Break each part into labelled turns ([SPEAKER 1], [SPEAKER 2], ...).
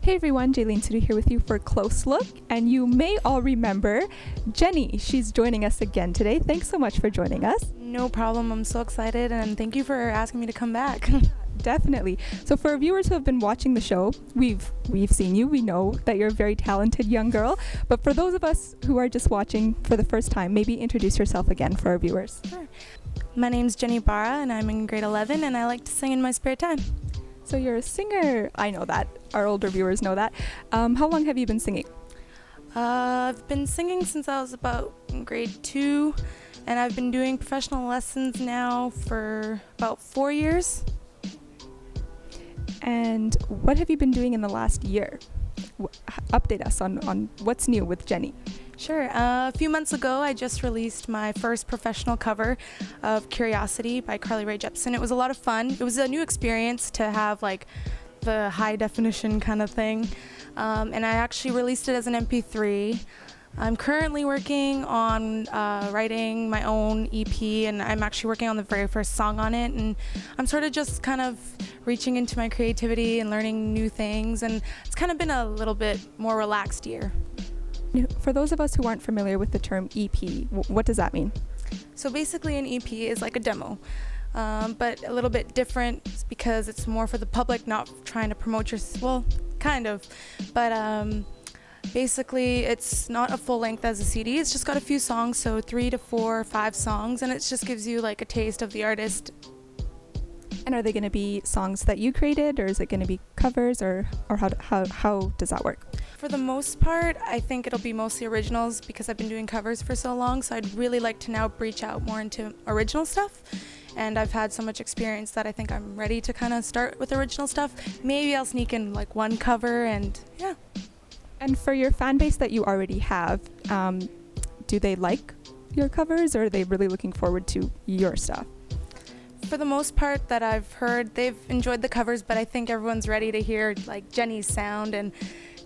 [SPEAKER 1] Hey everyone, Jaylene Sudi here with you for Close Look, and you may all remember Jenny. She's joining us again today. Thanks so much for joining us.
[SPEAKER 2] No problem. I'm so excited, and thank you for asking me to come back.
[SPEAKER 1] Definitely. So for our viewers who have been watching the show, we've seen you. We know that you're a very talented young girl. But for those of us who are just watching for the first time, maybe introduce yourself again for our viewers.
[SPEAKER 2] Sure. My name's Jenny Bara, and I'm in grade 11, and I like to sing in my spare time.
[SPEAKER 1] So you're a singer. I know that. Our older viewers know that. How long have you been singing?
[SPEAKER 2] I've been singing since I was about in grade 2, and I've been doing professional lessons now for about 4 years.
[SPEAKER 1] And what have you been doing in the last year? Update us on what's new with Jenny.
[SPEAKER 2] Sure. A few months ago, I just released my first professional cover of Curiosity by Carly Rae Jepsen. It was a lot of fun. It was a new experience to have like the high definition kind of thing. And I actually released it as an MP3. I'm currently working on writing my own EP, and I'm actually working on the very first song on it. And I'm sort of just kind of reaching into my creativity and learning new things. And it's kind of been a little bit more relaxed year.
[SPEAKER 1] For those of us who aren't familiar with the term EP, what does that mean?
[SPEAKER 2] So basically an EP is like a demo, but a little bit different because it's more for the public, not trying to promote well, kind of. But basically it's not a full length as a CD, it's just got a few songs, so 3 to 4 or 5 songs, and it just gives you like a taste of the artist.
[SPEAKER 1] And are they going to be songs that you created, or is it going to be covers, or how does that work?
[SPEAKER 2] For the most part, I think it'll be mostly originals because I've been doing covers for so long, so I'd really like to now breach out more into original stuff. And I've had so much experience that I think I'm ready to kind of start with original stuff. Maybe I'll sneak in like one cover, and yeah.
[SPEAKER 1] And for your fan base that you already have, do they like your covers, or are they really looking forward to your stuff?
[SPEAKER 2] For the most part that I've heard, they've enjoyed the covers, but I think everyone's ready to hear like Jenny's sound and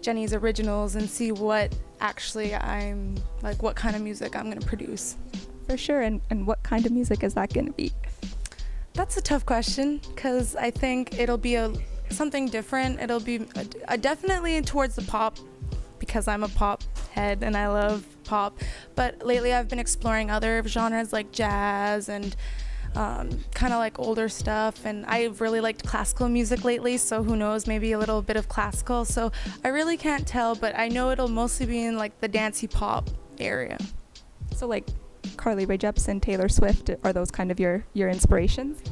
[SPEAKER 2] Jenny's originals and see what actually what kind of music I'm going to produce.
[SPEAKER 1] For sure. And what kind of music is that going to be?
[SPEAKER 2] That's a tough question, because I think it'll be something different. It'll be definitely towards the pop, because I'm a pop head and I love pop. But lately I've been exploring other genres like jazz and kind of like older stuff, and I've really liked classical music lately, so who knows, maybe a little bit of classical. So I really can't tell, but I know it'll mostly be in like the dancey pop area.
[SPEAKER 1] So like Carly Rae Jepsen, Taylor Swift, are those kind of your inspirations?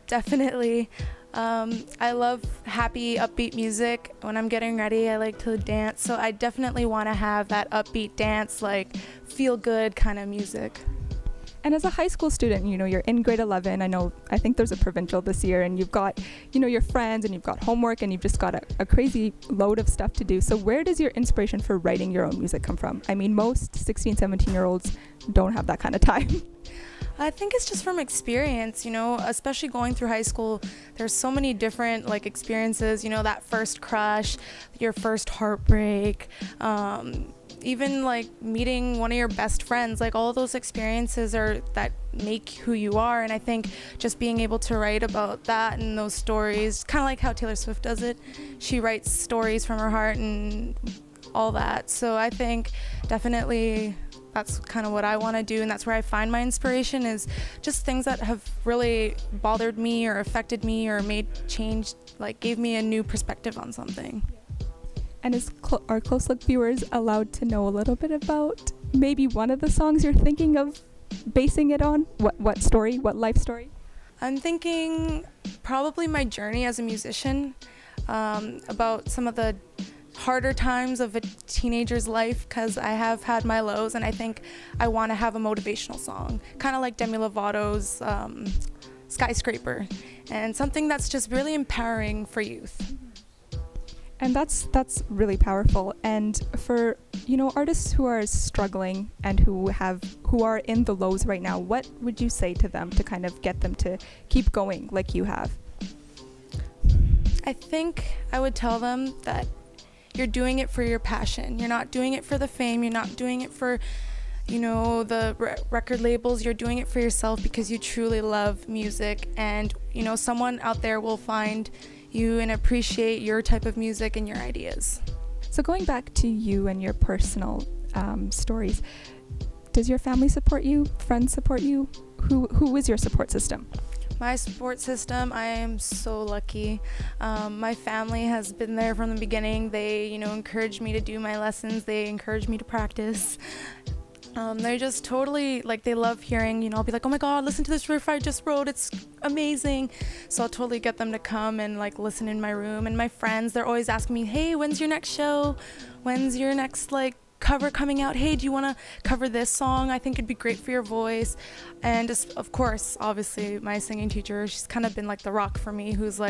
[SPEAKER 2] Definitely. I love happy, upbeat music. When I'm getting ready, I like to dance, so I definitely want to have that upbeat dance, like feel good kind of music.
[SPEAKER 1] And as a high school student, you're in grade 11. I think there's a provincial this year, and you've got, your friends, and you've got homework, and you've just got a crazy load of stuff to do. So where does your inspiration for writing your own music come from? I mean, most 16, 17-year-olds don't have that kind of time.
[SPEAKER 2] I think it's just from experience, especially going through high school. There's so many different like experiences, that first crush, your first heartbreak, even like meeting one of your best friends, like all those experiences that make who you are. And I think just being able to write about that and those stories, kind of like how Taylor Swift does it. She writes stories from her heart and all that. So I think definitely that's kind of what I want to do, and that's where I find my inspiration, is just things that have really bothered me or affected me or gave me a new perspective on something.
[SPEAKER 1] And is our Close Look viewers allowed to know a little bit about maybe one of the songs you're thinking of basing it on? What story, what life story?
[SPEAKER 2] I'm thinking probably my journey as a musician, about some of the harder times of a teenager's life, because I have had my lows, and I think I want to have a motivational song, kind of like Demi Lovato's Skyscraper, and something that's just really empowering for youth.
[SPEAKER 1] And that's really powerful. And for artists who are struggling and who are in the lows right now, what would you say to them to kind of get them to keep going like you have?
[SPEAKER 2] I think I would tell them that you're doing it for your passion. You're not doing it for the fame. You're not doing it for the record labels. You're doing it for yourself because you truly love music, and someone out there will find you and appreciate your type of music and your ideas.
[SPEAKER 1] So going back to you and your personal stories, does your family support you? Friends support you? Who is your support system?
[SPEAKER 2] My support system, I am so lucky. My family has been there from the beginning. They, encourage me to do my lessons. They encourage me to practice. They're just totally, they love hearing, I'll be like, oh my God, listen to this riff I just wrote. It's amazing. So I'll totally get them to come and, listen in my room. And my friends, they're always asking me, hey, when's your next show? When's your next, cover coming out? Hey, do you want to cover this song? I think it'd be great for your voice. And just, of course, obviously my singing teacher, she's kind of been like the rock for me, who's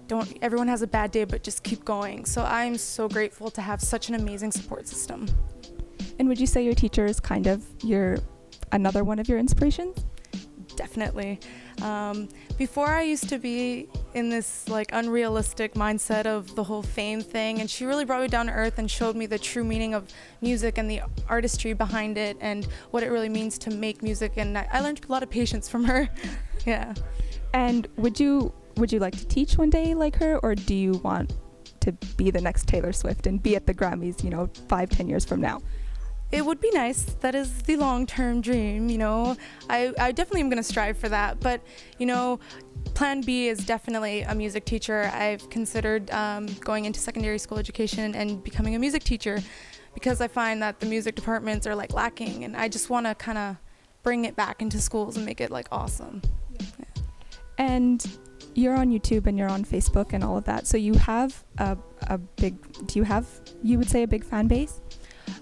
[SPEAKER 2] don't, everyone has a bad day, but just keep going. So I'm so grateful to have such an amazing support system.
[SPEAKER 1] And would you say your teacher is kind of another one of your inspirations?
[SPEAKER 2] Definitely. Before I used to be in this unrealistic mindset of the whole fame thing, and she really brought me down to earth and showed me the true meaning of music and the artistry behind it and what it really means to make music, and I learned a lot of patience from her. Yeah.
[SPEAKER 1] And would you like to teach one day like her, or do you want to be the next Taylor Swift and be at the Grammys 5-10 years from now?
[SPEAKER 2] It would be nice. That is the long-term dream, I definitely am going to strive for that. But, plan B is definitely a music teacher. I've considered going into secondary school education and becoming a music teacher, because I find that the music departments are lacking, and I just want to kind of bring it back into schools and make it awesome. Yeah.
[SPEAKER 1] And you're on YouTube and you're on Facebook and all of that. So you have you would say a big fan base?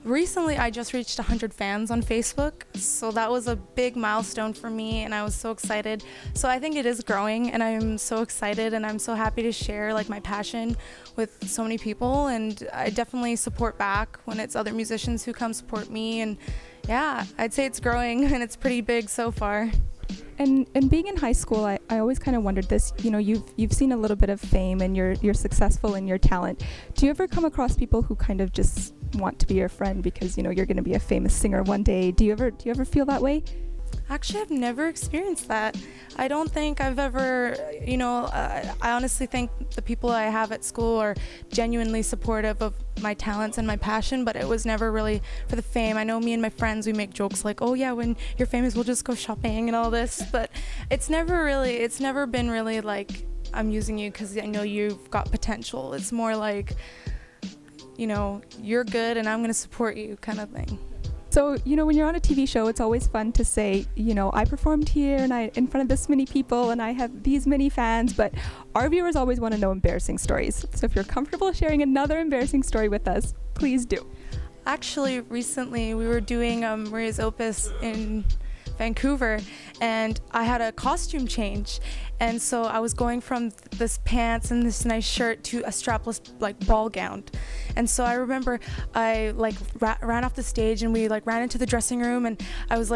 [SPEAKER 2] Recently, I just reached 100 fans on Facebook, so that was a big milestone for me, and I was so excited. So I think it is growing, and I'm so excited, and I'm so happy to share my passion with so many people, and I definitely support back when it's other musicians who come support me, and yeah, I'd say it's growing, and it's pretty big so far.
[SPEAKER 1] And being in high school, I always kind of wondered this. You've seen a little bit of fame, and you're successful in your talent. Do you ever come across people who kind of just want to be your friend because you're going to be a famous singer one day? Do you ever feel that way?
[SPEAKER 2] Actually, I've never experienced that. I don't think I've ever, I honestly think the people I have at school are genuinely supportive of my talents and my passion, but it was never really for the fame. I know me and my friends, we make jokes oh yeah, when you're famous, we'll just go shopping and all this, but it's never been really I'm using you because I know you've got potential. It's more you're good and I'm going to support you kind of thing.
[SPEAKER 1] So, when you're on a TV show, it's always fun to say, I performed here and in front of this many people and I have these many fans, but our viewers always want to know embarrassing stories. So if you're comfortable sharing another embarrassing story with us, please do.
[SPEAKER 2] Actually, recently we were doing Maria's Opus in Vancouver, and I had a costume change, and so I was going from this pants and this nice shirt to a strapless ball gown, and so I remember I ran off the stage and we ran into the dressing room, and I was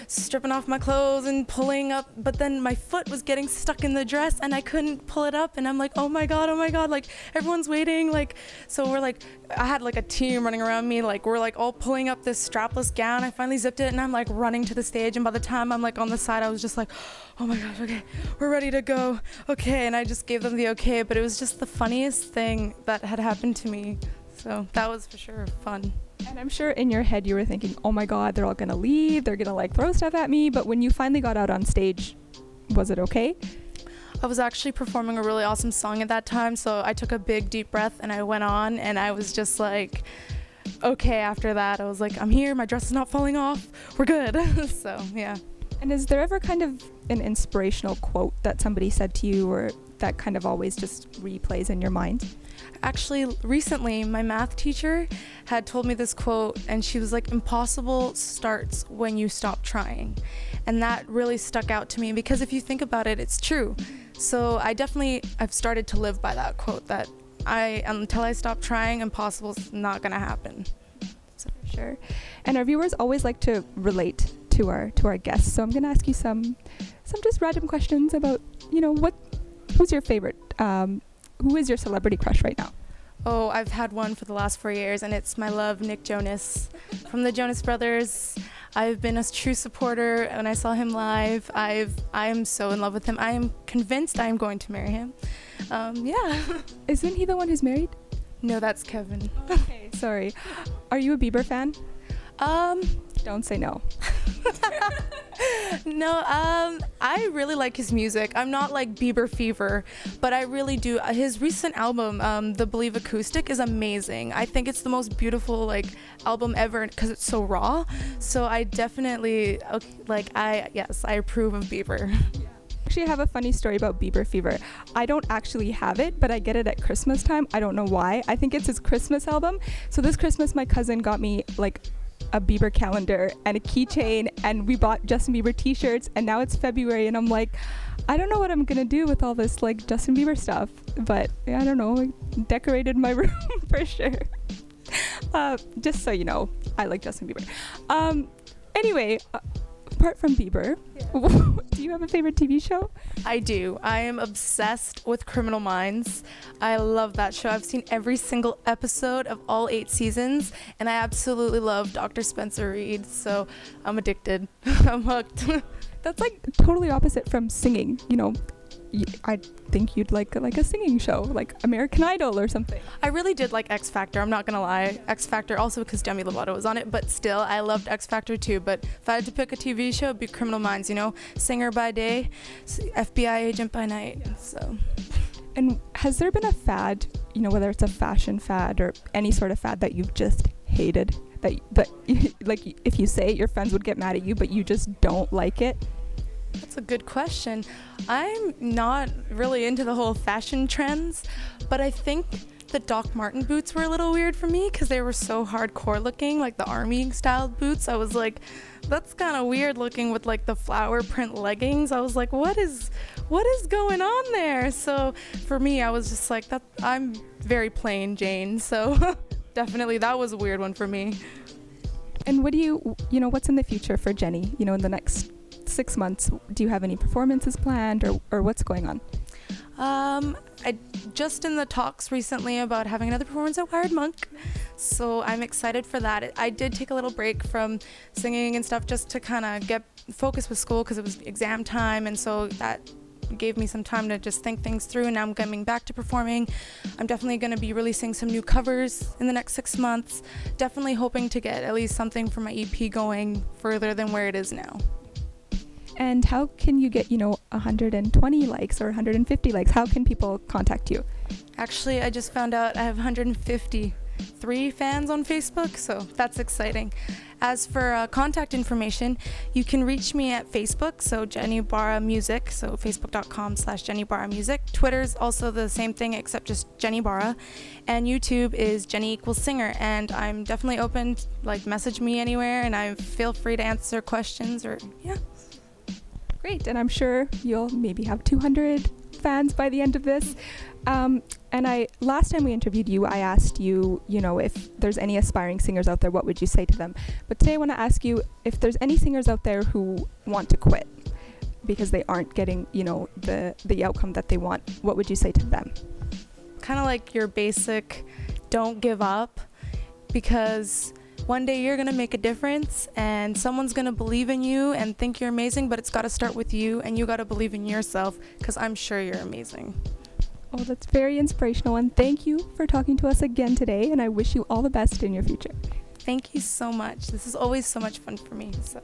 [SPEAKER 2] stripping off my clothes and pulling up, but then my foot was getting stuck in the dress and I couldn't pull it up, and I'm oh my god, everyone's waiting, so we're I had a team running around me, we're all pulling up this strapless gown. I finally zipped it and I'm running to the stage, and by the time I'm on the side, I was just oh my gosh, okay, we're ready to go, okay, and I just gave them the okay, but it was just the funniest thing that had happened to me, so that was for sure fun.
[SPEAKER 1] And I'm sure in your head you were thinking, oh my god, they're all gonna leave, they're gonna throw stuff at me, but when you finally got out on stage, was it okay?
[SPEAKER 2] I was actually performing a really awesome song at that time, so I took a big deep breath and I went on, and I was just okay after that. I was I'm here, my dress is not falling off, we're good. So yeah.
[SPEAKER 1] And is there ever kind of an inspirational quote that somebody said to you, or that kind of always just replays in your mind?
[SPEAKER 2] Actually, recently my math teacher had told me this quote, and she was impossible starts when you stop trying. And that really stuck out to me, because if you think about it, it's true. So I've started to live by that quote, that until I stop trying, impossible's not gonna happen.
[SPEAKER 1] So for sure. And our viewers always like to relate to our guests, so I'm gonna ask you some just random questions about who's your favorite, who is your celebrity crush right now?
[SPEAKER 2] Oh, I've had one for the last 4 years, and it's my love, Nick Jonas, from the Jonas Brothers. I've been a true supporter. When I saw him live, I am so in love with him. I am convinced I am going to marry him. Yeah.
[SPEAKER 1] Isn't he the one who's married?
[SPEAKER 2] No, that's Kevin.
[SPEAKER 1] Okay, sorry. Are you a Bieber fan? Don't say no.
[SPEAKER 2] No, I really like his music. I'm not like Bieber fever, but I really do. His recent album, the Believe Acoustic, is amazing. I think it's the most beautiful like album ever because it's so raw. So I definitely yes, I approve of Bieber.
[SPEAKER 1] Actually, I have a funny story about Bieber fever. I don't actually have it, but I get it at Christmas time. I don't know why. I think it's his Christmas album. So this Christmas, my cousin got me like a Bieber calendar and a keychain, and we bought Justin Bieber t-shirts, and now it's February and I'm like, I don't know what I'm gonna do with all this like Justin Bieber stuff, but yeah, I don't know, I decorated my room for sure. Just so you know, I like Justin Bieber. Anyway, apart from Bieber, do you have a favorite TV show?
[SPEAKER 2] I do. I am obsessed with Criminal Minds. I love that show. I've seen every single episode of all 8 seasons, and I absolutely love Dr. Spencer Reid, so I'm addicted. I'm hooked.
[SPEAKER 1] That's like totally opposite from singing, you know. I think you'd like a singing show, like American Idol or something.
[SPEAKER 2] I really did like X Factor, I'm not gonna lie. X Factor also because Demi Lovato was on it, but still, I loved X Factor too. But if I had to pick a TV show, it'd be Criminal Minds, you know? Singer by day, FBI agent by night, so.
[SPEAKER 1] And has there been a fad, you know, whether it's a fashion fad or any sort of fad that you've just hated? That like, if you say it, your friends would get mad at you, but you just don't like it?
[SPEAKER 2] That's a good question. I'm not really into the whole fashion trends, but I think the Doc Marten boots were a little weird for me because they were so hardcore looking, like the army styled boots. I was like, that's kind of weird looking with like the flower print leggings. I was like, what is going on there? So for me, I was just like, that I'm very plain Jane. So definitely that was a weird one for me.
[SPEAKER 1] And what do you know, what's in the future for Jenny, you know, in the next 6 months? Do you have any performances planned or what's going on?
[SPEAKER 2] I just in the talks recently about having another performance at Wired Monk, so I'm excited for that. I did take a little break from singing and stuff just to kind of get focused with school because it was exam time, and so that gave me some time to just think things through, and now I'm coming back to performing. I'm definitely going to be releasing some new covers in the next 6 months, definitely hoping to get at least something for my EP going further than where it is now.
[SPEAKER 1] And how can you get, you know, 120 likes or 150 likes? How can people contact you?
[SPEAKER 2] Actually, I just found out I have 153 fans on Facebook, so that's exciting. As for contact information, you can reach me at Facebook, so Jenny Bara Music, so facebook.com/Jenny Bara Music. Twitter's also the same thing except just Jenny Bara, and YouTube is Jenny equals singer, and I'm definitely open, like message me anywhere, and I feel free to answer questions or yeah.
[SPEAKER 1] Great, and I'm sure you'll maybe have 200 fans by the end of this. And last time we interviewed you, I asked you, you know, if there's any aspiring singers out there, what would you say to them? But today I want to ask you if there's any singers out there who want to quit because they aren't getting, you know, the outcome that they want. What would you say to them?
[SPEAKER 2] Kind of like your basic, don't give up, because one day you're going to make a difference and someone's going to believe in you and think you're amazing, but it's got to start with you, and you got to believe in yourself because I'm sure you're amazing.
[SPEAKER 1] Oh, that's very inspirational, and thank you for talking to us again today, and I wish you all the best in your future.
[SPEAKER 2] Thank you so much. This is always so much fun for me. So.